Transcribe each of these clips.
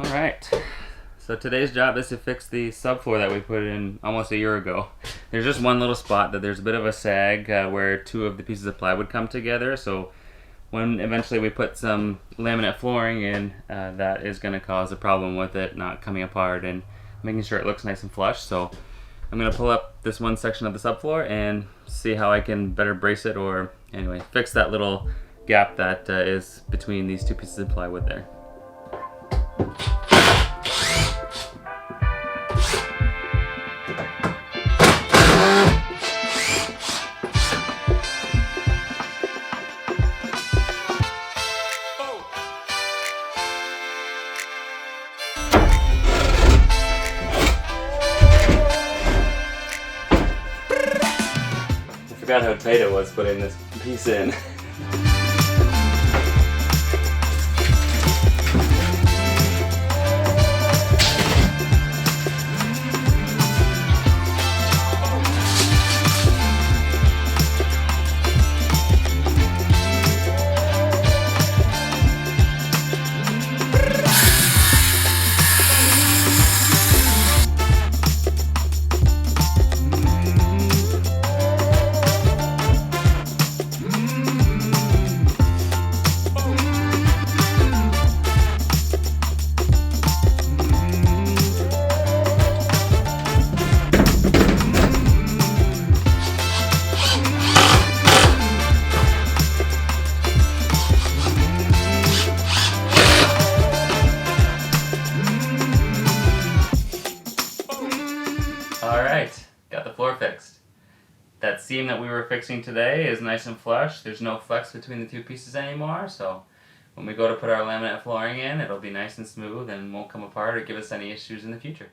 Alright, so today's job is to fix the subfloor that we put in almost a year ago. There's just one little spot that there's a bit of a sag where two of the pieces of plywood come together, so when eventually we put some laminate flooring in, that is going to cause a problem with it not coming apart and making sure it looks nice and flush. So I'm going to pull up this one section of the subfloor and see how I can better brace it, or anyway, fix that little gap that is between these two pieces of plywood there. I forgot how tight it was putting this piece in. Alright, got the floor fixed. That seam that we were fixing today is nice and flush. There's no flex between the two pieces anymore, so when we go to put our laminate flooring in, it'll be nice and smooth and won't come apart or give us any issues in the future.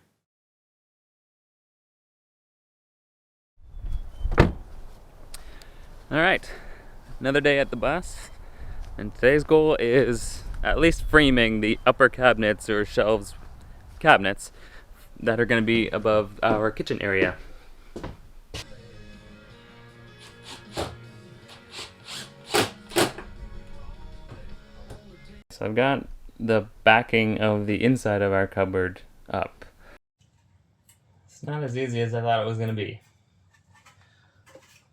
Alright, another day at the bus, and today's goal is at least framing the upper cabinets or shelves cabinets that are going to be above our kitchen area. So I've got the backing of the inside of our cupboard up. It's not as easy as I thought it was going to be.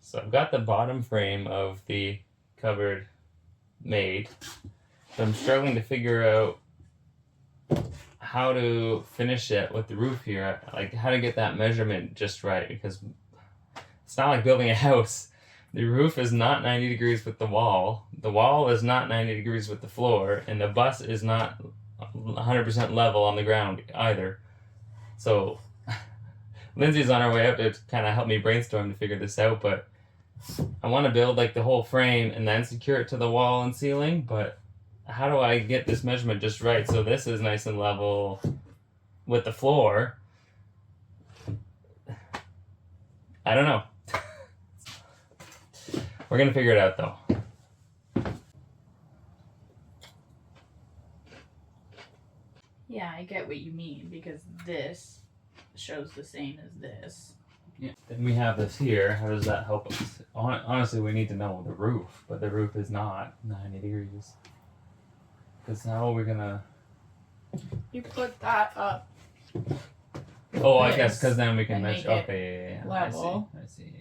So I've got the bottom frame of the cupboard made, but I'm struggling to figure out how to finish it with the roof here, like how to get that measurement just right, because it's not like building a house. The roof is not 90 degrees with the wall is not 90 degrees with the floor, and the bus is not 100% level on the ground either. So Lindsay's on her way up to kind of help me brainstorm to figure this out, but I want to build like the whole frame and then secure it to the wall and ceiling, but how do I get this measurement just right so this is nice and level with the floor? I don't know. We're gonna figure it out though. Yeah, I get what you mean, because this shows the same as this. Yeah. Then we have this here. How does that help us? Honestly, we need to know the roof, but the roof is not 90 degrees. Because how are we gonna... You put that up. Oh, I guess because then we can measure. Make it Okay, yeah. level. I see.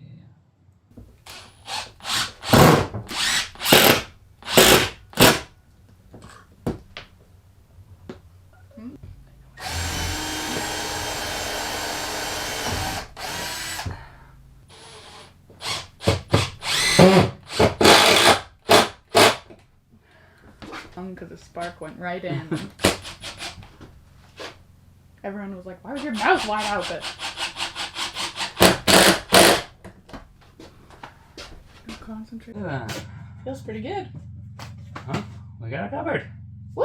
Because the spark went right in. Everyone was like, "Why was your mouth wide open?" Concentrate. Look at that. Feels pretty good. Huh? We got a cupboard. Woo!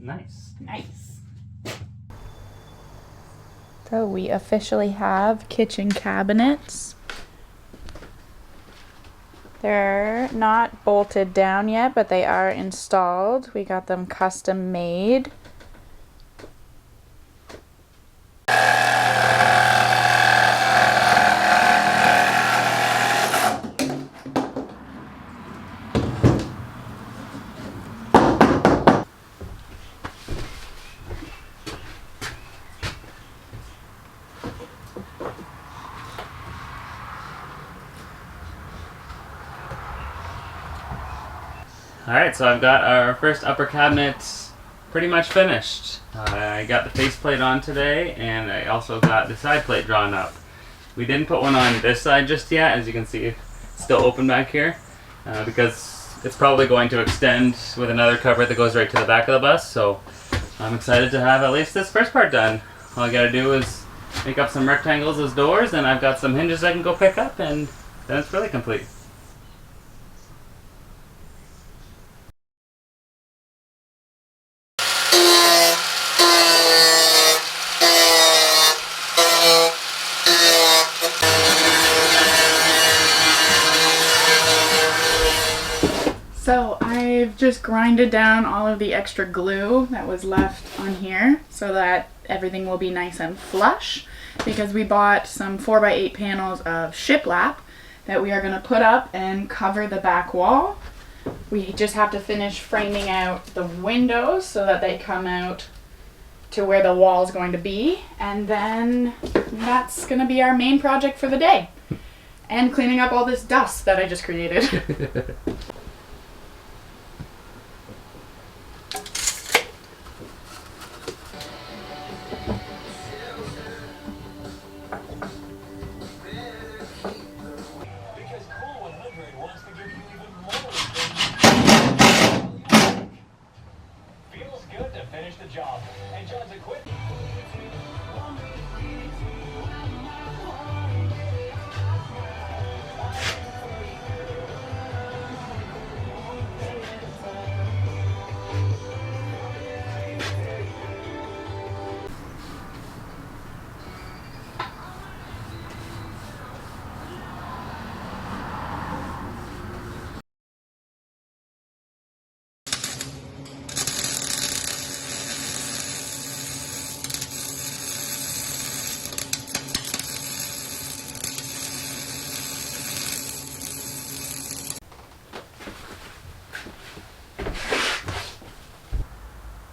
Nice. Nice. So we officially have kitchen cabinets. They're not bolted down yet, but they are installed. We got them custom made. Alright, so I've got our first upper cabinet pretty much finished. I got the faceplate on today, and I also got the side plate drawn up. We didn't put one on this side just yet, as you can see, it's still open back here, because it's probably going to extend with another cover that goes right to the back of the bus, so I'm excited to have at least this first part done. All I gotta do is make up some rectangles as doors, and I've got some hinges I can go pick up, and then it's really complete. So I've just grinded down all of the extra glue that was left on here so that everything will be nice and flush, because we bought some 4x8 panels of shiplap that we are going to put up and cover the back wall. We just have to finish framing out the windows so that they come out to where the wall is going to be, and then that's going to be our main project for the day. And cleaning up all this dust that I just created. Finish the job. And John's equipped.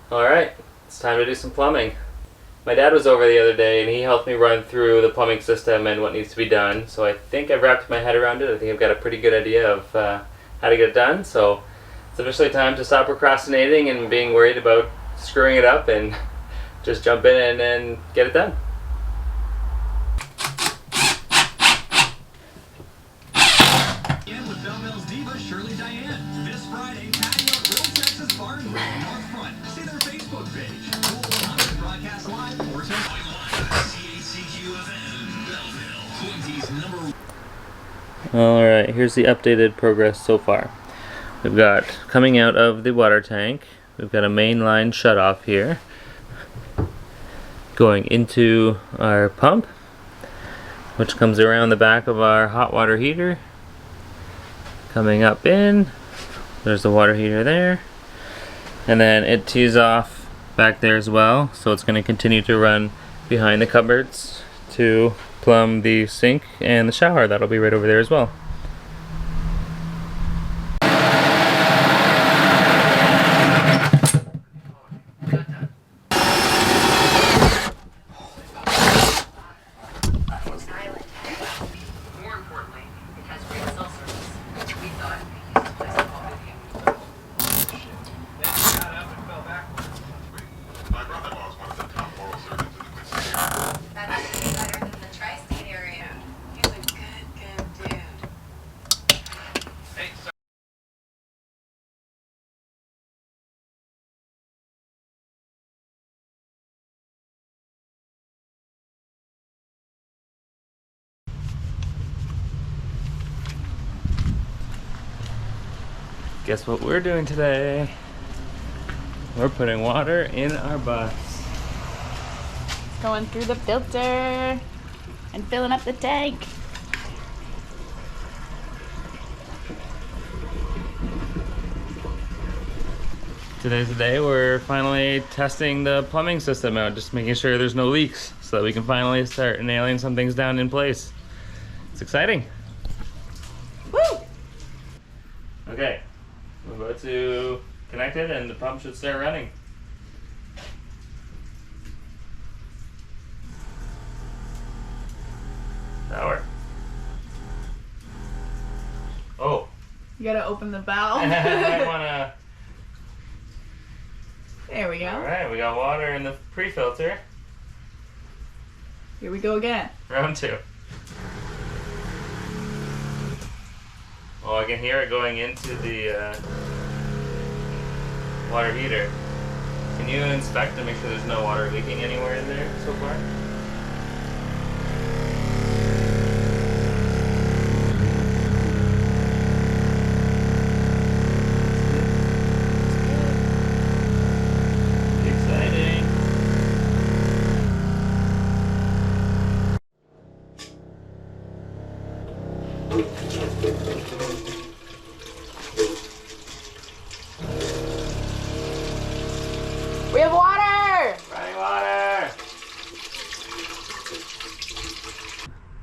Alright, it's time to do some plumbing. My dad was over the other day and he helped me run through the plumbing system and what needs to be done. So I think I've wrapped my head around it. I think I've got a pretty good idea of how to get it done. So it's officially time to stop procrastinating and being worried about screwing it up and just jump in and get it done. Alright, here's the updated progress so far. We've got coming out of the water tank, we've got a main line shut off here, going into our pump, which comes around the back of our hot water heater, coming up in, there's the water heater there, and then it tees off back there as well, so it's going to continue to run behind the cupboards to plumb the sink and the shower. That'll be right over there as well. Guess what we're doing today? We're putting water in our bus. Going through the filter and filling up the tank. Today's the day we're finally testing the plumbing system out, just making sure there's no leaks so that we can finally start nailing some things down in place. It's exciting. Woo! Okay, we're about to connect it and the pump should start running. Power. Oh, You gotta open the valve. I wanna. There we go. Alright, we got water in the pre-filter. Here we go again. Round 2. Oh, I can hear it going into the water heater. Can you inspect and make sure there's no water leaking anywhere in there so far? Exciting. We have water! Running water!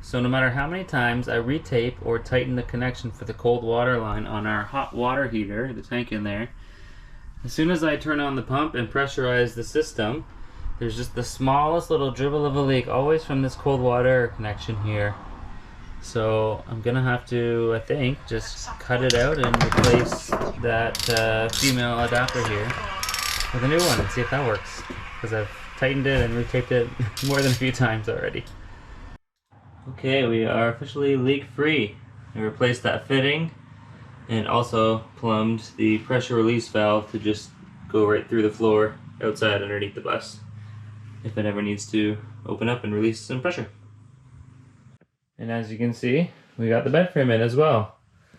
So no matter how many times I retape or tighten the connection for the cold water line on our hot water heater, the tank in there, as soon as I turn on the pump and pressurize the system, there's just the smallest little dribble of a leak always from this cold water connection here. So I'm gonna have to, I think, just cut it out and replace that female adapter here with a new one and see if that works, because I've tightened it and retaped it more than a few times already. Okay, we are officially leak free. I replaced that fitting and also plumbed the pressure release valve to just go right through the floor outside underneath the bus if it ever needs to open up and release some pressure. And as you can see, we got the bed frame in as well.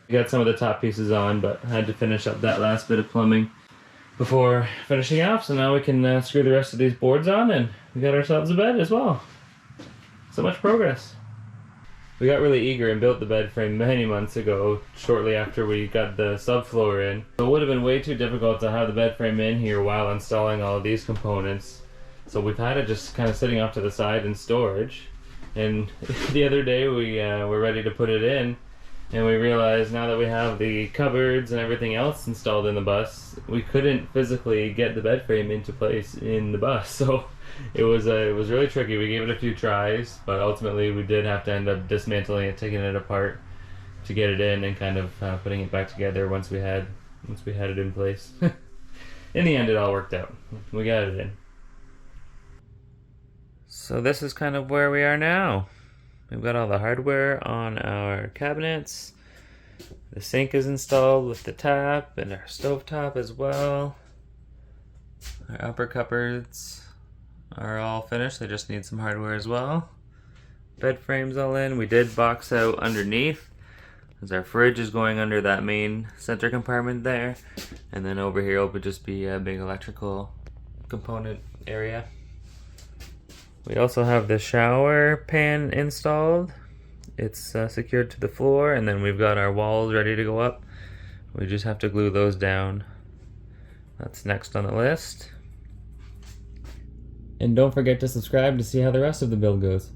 We got some of the top pieces on, but I had to finish up that last bit of plumbing before finishing off, so now we can screw the rest of these boards on and we got ourselves a bed as well. So much progress. We got really eager and built the bed frame many months ago, shortly after we got the subfloor in. So it would have been way too difficult to have the bed frame in here while installing all of these components. So we've had it just kind of sitting off to the side in storage. And the other day we were ready to put it in, and we realized now that we have the cupboards and everything else installed in the bus, we couldn't physically get the bed frame into place in the bus. So it was really tricky. We gave it a few tries, but ultimately we did have to end up dismantling it, taking it apart to get it in, and kind of putting it back together once we had it in place. In the end, it all worked out. We got it in. So this is kind of where we are now. We've got all the hardware on our cabinets. The sink is installed with the tap and our stovetop as well. Our upper cupboards are all finished. They just need some hardware as well. Bed frame's all in. We did box out underneath, as our fridge is going under that main center compartment there. And then over here will just be a big electrical component area. We also have the shower pan installed. It's secured to the floor, and then we've got our walls ready to go up. We just have to glue those down. That's next on the list. And don't forget to subscribe to see how the rest of the build goes.